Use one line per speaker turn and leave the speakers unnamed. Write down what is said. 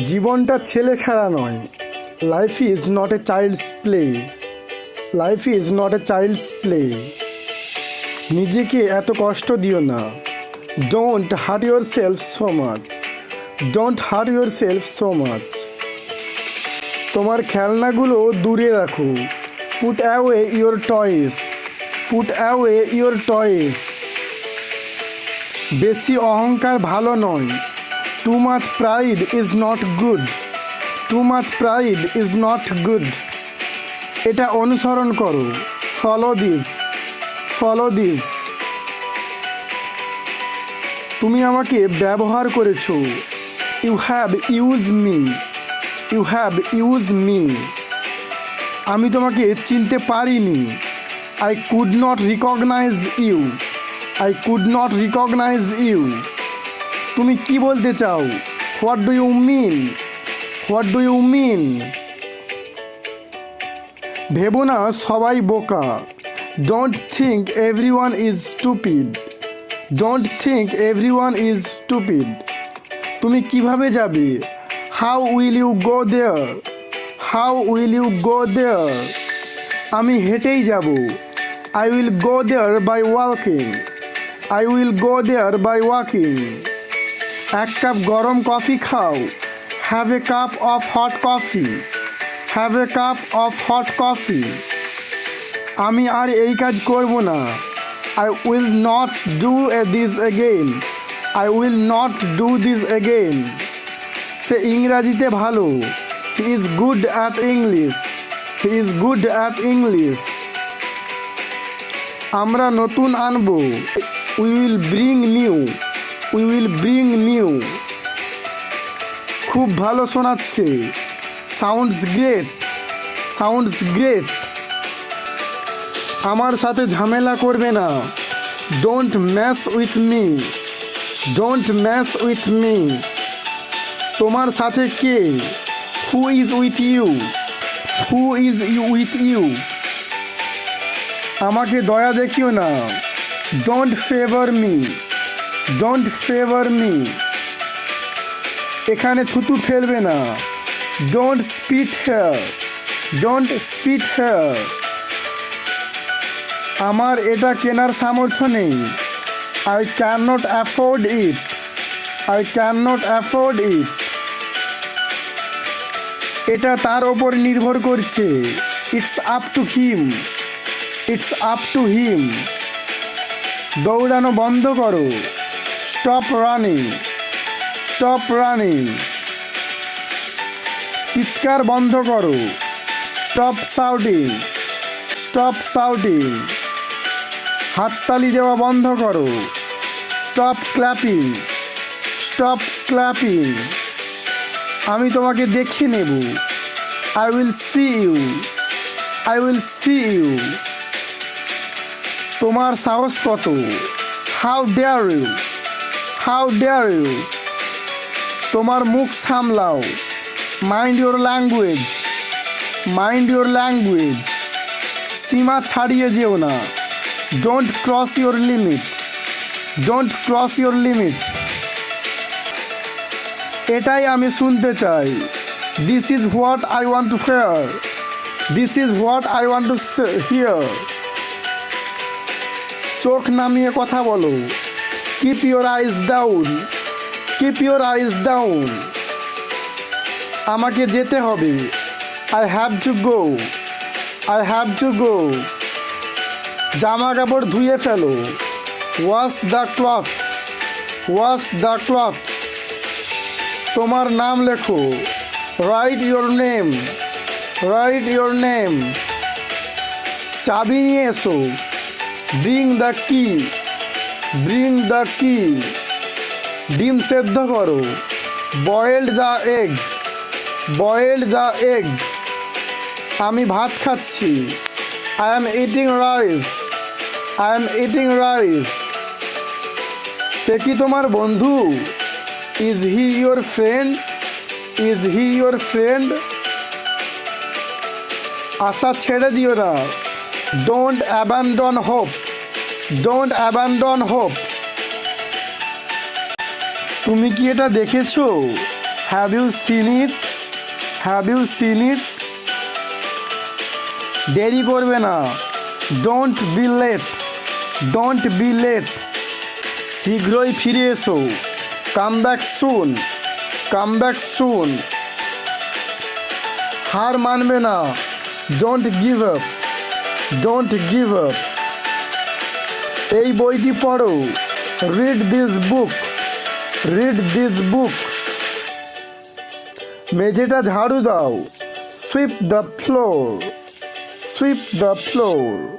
জীবনটা ছেলে খেলা নয়। Life is not a child's play. Life is not a child's play. নিজেকে এত কষ্ট দিও না। Don't hurt yourself so much. Don't hurt yourself so much. তোমার খেলনাগুলো দূরে রাখো। Put away your toys. Put away your toys. বেশি অহংকার ভালো নয়। Too much pride is not good. Too much pride is not good. এটা অনুসরণ করো। Follow this. Follow this. তুমি আমাকে ব্যবহার করেছো। You have use me. You have use me. আমি তোমাকে চিনতে পারিনি। I could not recognise you. I could not recognise you. তুমি কি বলতে চাও? What do you mean? What do you mean? ভেবো না সবাই বোকা। Don't think everyone is stupid. Don't think everyone is stupid. তুমি কিভাবে যাবে? How will you go there? How will you go there? আমি হেঁটেই যাব। I will go there by walking. I will go there by walking. এক cup গরম coffee খাও। Have a cup of hot coffee. Have a cup of hot coffee. আমি আর এই কাজ করব না। I will not do this again. I will not do this again. সে ইংরাজিতে ভালো। He is good at English. He is good at English. আমরা নতুন আনবো। We will bring new. We will bring new. খুব ভালো শোনাচ্ছে। Sounds great. Sounds great. আমার সাথে ঝামেলা করবে না। Don't mess with me. Don't mess with me. তোমার সাথে কে? Who is with you? Who is with you? আমাকে দয়া দেখিও না। Don't favour me. Don't favour me. এখানে থুতু ফেলবে না। Don't spit here. Don't spit here. আমার এটা কেনার সামর্থ্য নেই। I can not afford it. I can not afford it. এটা তার ওপর নির্ভর করছে। It's up to him. It's up to him. দৌড়ানো বন্ধ করো। Stop running. Stop running. চিৎকার বন্ধ করো। Stop shouting. Stop shouting. হাততালি দেওয়া বন্ধ করো। Stop clapping. Stop clapping. আমি তোমাকে দেখে নেব। I will see you. I will see you. তোমার সাহস কত? How dare you? How dare you? তোমার মুখ সামলাও। Mind your language. Mind your language. সীমা ছাড়িয়ে যেও না। Don't cross your limit. Don't cross your limit. এটাই আমি শুনতে চাই। This is what I want to hear. This is what I want to hear. চোখ নামিয়ে কথা বলো। Keep your eyes down. Keep your eyes down. আমাকে যেতে হবে। I have to go. I have to go. জামা কাপড় ধুয়ে ফেলো। Wash the cloth. Wash the cloth. তোমার নাম লেখো। Write your name. Write your name. চাবি নিয়ে এসো। Bring the key. Bring the key. ডিম সেদ্ধ করো। Boiled the egg. Boiled the egg. আমি ভাত খাচ্ছি। I am eating rice. I am eating rice. সে কি তোমার বন্ধু? Is he your friend? Is he your friend? আশা ছেড়ে দিও না। Don't abandon hope. Don't abandon hope. তুমি কি এটা দেখেছো? Have you seen it? Have you seen it? দেরি করবে না, don't be late. Don't be late. শীঘ্রই ফিরে এসো, come back soon. Come back soon. হার মানবে না, don't give up. Don't give up. এই বইটি পড়ো, read this book. Read this book. মেঝেটা ঝাড়ু দাও, sweep the floor. Sweep the floor.